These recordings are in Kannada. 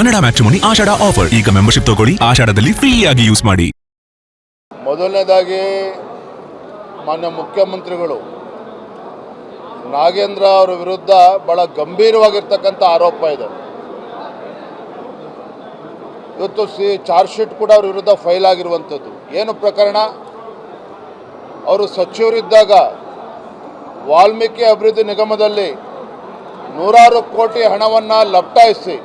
ಕನ್ನಡ ಮ್ಯಾಟ್ರಿಮೋನಿ ಆಷಾಢ ಆಫರ್. ಈಗ ಮೆಂಬರ್ಶಿಪ್ ತಗೊಳ್ಳಿ, ಆಷಾಢದಲ್ಲಿ ಫ್ರೀ ಆಗಿ ಯೂಸ್ ಮಾಡಿ. ಮೊದಲನೇದಾಗಿ ಮಾನ್ಯ ಮುಖ್ಯಮಂತ್ರಿಗಳು ನಾಗೇಂದ್ರ ಅವರ ವಿರುದ್ಧ ಬಹಳ ಗಂಭೀರವಾಗಿರ್ತಕ್ಕಂಥ ಆರೋಪ ಇದೆ. ಇವತ್ತು ಚಾರ್ಜ್ ಶೀಟ್ ಕೂಡ ಅವ್ರ ವಿರುದ್ಧ ಫೈಲ್ ಆಗಿರುವಂಥದ್ದು. ಏನು ಪ್ರಕರಣ? ಅವರು ಸಚಿವರಿದ್ದಾಗ ವಾಲ್ಮೀಕಿ ಅಭಿವೃದ್ಧಿ ನಿಗಮದಲ್ಲಿ ನೂರಾರು ಕೋಟಿ ಹಣವನ್ನು ಲಪಟಾಯಿಸಿ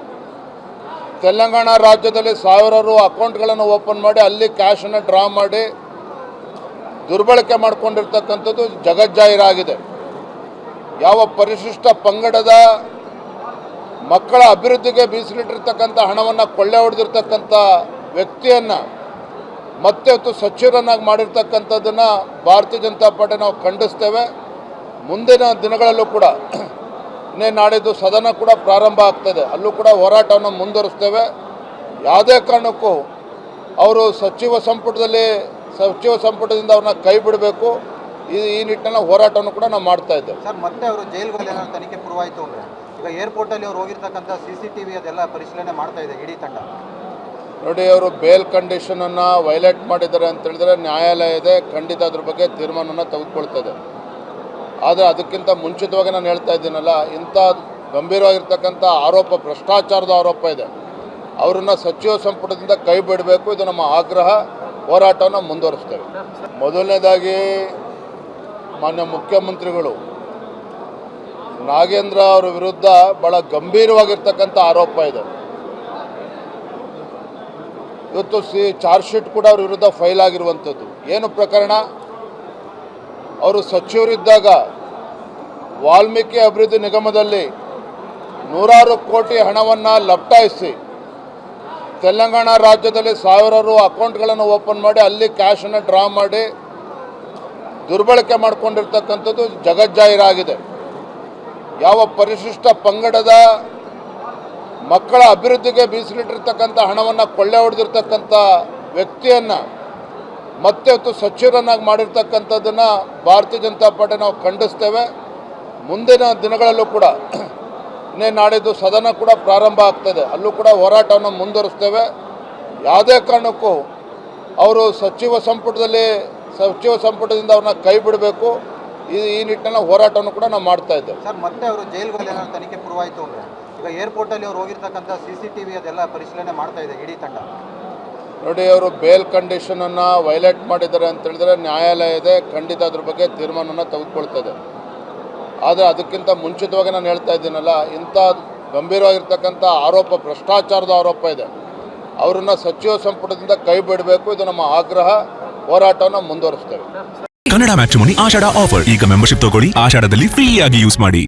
ತೆಲಂಗಾಣ ರಾಜ್ಯದಲ್ಲಿ ಸಾವಿರಾರು ಅಕೌಂಟ್ಗಳನ್ನು ಓಪನ್ ಮಾಡಿ ಅಲ್ಲಿ ಕ್ಯಾಶನ್ನು ಡ್ರಾ ಮಾಡಿ ದುರ್ಬಳಕೆ ಮಾಡಿಕೊಂಡಿರ್ತಕ್ಕಂಥದ್ದು ಜಗಜ್ಜಾಹೀರಾಗಿದೆ. ಯಾವ ಪರಿಶಿಷ್ಟ ಪಂಗಡದ ಮಕ್ಕಳ ಅಭಿವೃದ್ಧಿಗೆ ಮೀಸಲಿಟ್ಟಿರ್ತಕ್ಕಂಥ ಹಣವನ್ನು ಕೊಳ್ಳೆ ಹೊಡೆದಿರ್ತಕ್ಕಂಥ ವ್ಯಕ್ತಿಯನ್ನು ಮತ್ತೆ ಇವತ್ತು ಸಚಿವರನ್ನಾಗಿ ಮಾಡಿರ್ತಕ್ಕಂಥದ್ದನ್ನು ಭಾರತೀಯ ಜನತಾ ಪಾರ್ಟಿ ನಾವು ಖಂಡಿಸ್ತೇವೆ. ಮುಂದಿನ ದಿನಗಳಲ್ಲೂ ಕೂಡ ನಾಡಿದ್ದು ಸದನ ಕೂಡ ಪ್ರಾರಂಭ ಆಗ್ತದೆ, ಅಲ್ಲೂ ಕೂಡ ಹೋರಾಟವನ್ನು ಮುಂದುವರಿಸ್ತೇವೆ. ಯಾವುದೇ ಕಾರಣಕ್ಕೂ ಅವರು ಸಚಿವ ಸಂಪುಟದಿಂದ ಅವ್ರನ್ನ ಕೈ ಬಿಡಬೇಕು. ಈ ನಿಟ್ಟಿನಲ್ಲಿ ಹೋರಾಟವನ್ನು ಕೂಡ ನಾವು ಮಾಡ್ತಾ ಇದ್ದೇವೆ. ಸರ್, ಮತ್ತೆ ಅವರು ಜೈಲ್ಗಳಲ್ಲಿ ತನಿಖೆ ಪೂರ್ವಾಯಿತು ಅಂದರೆ ಈಗ ಏರ್ಪೋರ್ಟಲ್ಲಿ ಅವ್ರು ಹೋಗಿರ್ತಕ್ಕಂಥ CCTV ಅದೆಲ್ಲ ಪರಿಶೀಲನೆ ಮಾಡ್ತಾ ಇದೆ ಇಡೀ ತಂಡ. ನೋಡಿ, ಅವರು ಬೇಲ್ ಕಂಡೀಷನನ್ನು ವೈಲೇಟ್ ಮಾಡಿದ್ದಾರೆ ಅಂತ ಹೇಳಿದ್ರೆ ನ್ಯಾಯಾಲಯ ಇದೆ, ಖಂಡಿತ ಅದ್ರ ಬಗ್ಗೆ ತೀರ್ಮಾನವನ್ನು ತೆಗೆದುಕೊಳ್ತದೆ. ಆದರೆ ಅದಕ್ಕಿಂತ ಮುಂಚಿತವಾಗಿ ನಾನು ಹೇಳ್ತಾ ಇದ್ದೀನಲ್ಲ, ಇಂಥ ಗಂಭೀರವಾಗಿರ್ತಕ್ಕಂಥ ಆರೋಪ, ಭ್ರಷ್ಟಾಚಾರದ ಆರೋಪ ಇದೆ, ಅವರನ್ನು ಸಚಿವ ಸಂಪುಟದಿಂದ ಕೈ ಬಿಡಬೇಕು. ಇದು ನಮ್ಮ ಆಗ್ರಹ. ಹೋರಾಟವನ್ನು ಮುಂದುವರಿಸ್ತೇವೆ. ಮೊದಲನೇದಾಗಿ ಮಾನ್ಯ ಮುಖ್ಯಮಂತ್ರಿಗಳು ನಾಗೇಂದ್ರ ಅವರ ವಿರುದ್ಧ ಬಹಳ ಗಂಭೀರವಾಗಿರ್ತಕ್ಕಂಥ ಆರೋಪ ಇದೆ. ಇವತ್ತು ಚಾರ್ಜ್ ಶೀಟ್ ಕೂಡ ಅವ್ರ ವಿರುದ್ಧ ಫೈಲ್ ಆಗಿರುವಂಥದ್ದು. ಏನು ಪ್ರಕರಣ? ಅವರು ಸಚಿವರಿದ್ದಾಗ ವಾಲ್ಮೀಕಿ ಅಭಿವೃದ್ಧಿ ನಿಗಮದಲ್ಲಿ ನೂರಾರು ಕೋಟಿ ಹಣವನ್ನು ಲಪಟಾಯಿಸಿ ತೆಲಂಗಾಣ ರಾಜ್ಯದಲ್ಲಿ ಸಾವಿರಾರು ಅಕೌಂಟ್ಗಳನ್ನು ಓಪನ್ ಮಾಡಿ ಅಲ್ಲಿ ಕ್ಯಾಶನ್ನು ಡ್ರಾ ಮಾಡಿ ದುರ್ಬಳಕೆ ಮಾಡಿಕೊಂಡಿರ್ತಕ್ಕಂಥದ್ದು ಜಗಜ್ಜಾಹೀರಾಗಿದೆ. ಯಾವ ಪರಿಶಿಷ್ಟ ಪಂಗಡದ ಮಕ್ಕಳ ಅಭಿವೃದ್ಧಿಗೆ ಮೀಸಲಿಟ್ಟಿರ್ತಕ್ಕಂಥ ಹಣವನ್ನು ಕೊಳ್ಳೆ ಹೊಡೆದಿರ್ತಕ್ಕಂಥ ವ್ಯಕ್ತಿಯನ್ನು ಮತ್ತೆ ಇವತ್ತು ಸಚಿವರನ್ನಾಗಿ ಮಾಡಿರ್ತಕ್ಕಂಥದ್ದನ್ನು ಭಾರತೀಯ ಜನತಾ ಪಾರ್ಟಿ ನಾವು ಖಂಡಿಸ್ತೇವೆ. ಮುಂದಿನ ದಿನಗಳಲ್ಲೂ ಕೂಡ ನಾಡಿದ್ದು ಸದನ ಕೂಡ ಪ್ರಾರಂಭ ಆಗ್ತದೆ, ಅಲ್ಲೂ ಕೂಡ ಹೋರಾಟವನ್ನು ಮುಂದುವರಿಸ್ತೇವೆ. ಯಾವುದೇ ಕಾರಣಕ್ಕೂ ಅವರು ಸಚಿವ ಸಂಪುಟದಿಂದ ಅವ್ರನ್ನ ಕೈ ಬಿಡಬೇಕು. ಈ ನಿಟ್ಟಿನಲ್ಲಿ ಹೋರಾಟವನ್ನು ಕೂಡ ನಾವು ಮಾಡ್ತಾ ಇದ್ದೇವೆ. ಸರ್, ಮತ್ತೆ ಅವರು ಜೈಲ್ಗಳಲ್ಲಿ ತನಿಖೆ ಪೂರ್ವಾಯಿತು ಅಂದರೆ ಈಗ ಏರ್ಪೋರ್ಟಲ್ಲಿ ಅವ್ರು ಹೋಗಿರ್ತಕ್ಕಂಥ CCTV ಅದೆಲ್ಲ ಪರಿಶೀಲನೆ ಮಾಡ್ತಾ ಇದೆ ಇಡೀ ತಂಡ. ನೋಡಿ, ಅವರು ಬೇಲ್ ಕಂಡೀಷನನ್ನು ವೈಲೇಟ್ ಮಾಡಿದ್ದಾರೆ ಅಂತ ಹೇಳಿದ್ರೆ ನ್ಯಾಯಾಲಯ ಇದೆ, ಖಂಡಿತ ಅದ್ರ ಬಗ್ಗೆ ತೀರ್ಮಾನವನ್ನು ತೆಗೆದುಕೊಳ್ತದೆ. ಆದರೆ ಅದಕ್ಕಿಂತ ಮುಂಚಿತವಾಗಿ ನಾನು ಹೇಳ್ತಾ ಇದ್ದೀನಲ್ಲ, ಇಂಥ ಗಂಭೀರವಾಗಿರ್ತಕ್ಕಂಥ ಆರೋಪ, ಭ್ರಷ್ಟಾಚಾರದ ಆರೋಪ ಇದೆ, ಅವರನ್ನು ಸಚಿವ ಸಂಪುಟದಿಂದ ಕೈ ಬಿಡಬೇಕು. ಇದು ನಮ್ಮ ಆಗ್ರಹ. ಹೋರಾಟವನ್ನು ಮುಂದುವರಿಸ್ತೇವೆ. ಕನ್ನಡ ಮ್ಯಾಟ್ರಿಮೋನಿ ಆಷಾಢ ಆಫರ್. ಈಗ ಮೆಂಬರ್ಶಿಪ್ ತಗೊಳ್ಳಿ, ಆಷಾಢದಲ್ಲಿ ಫ್ರೀ ಆಗಿ ಯೂಸ್ ಮಾಡಿ.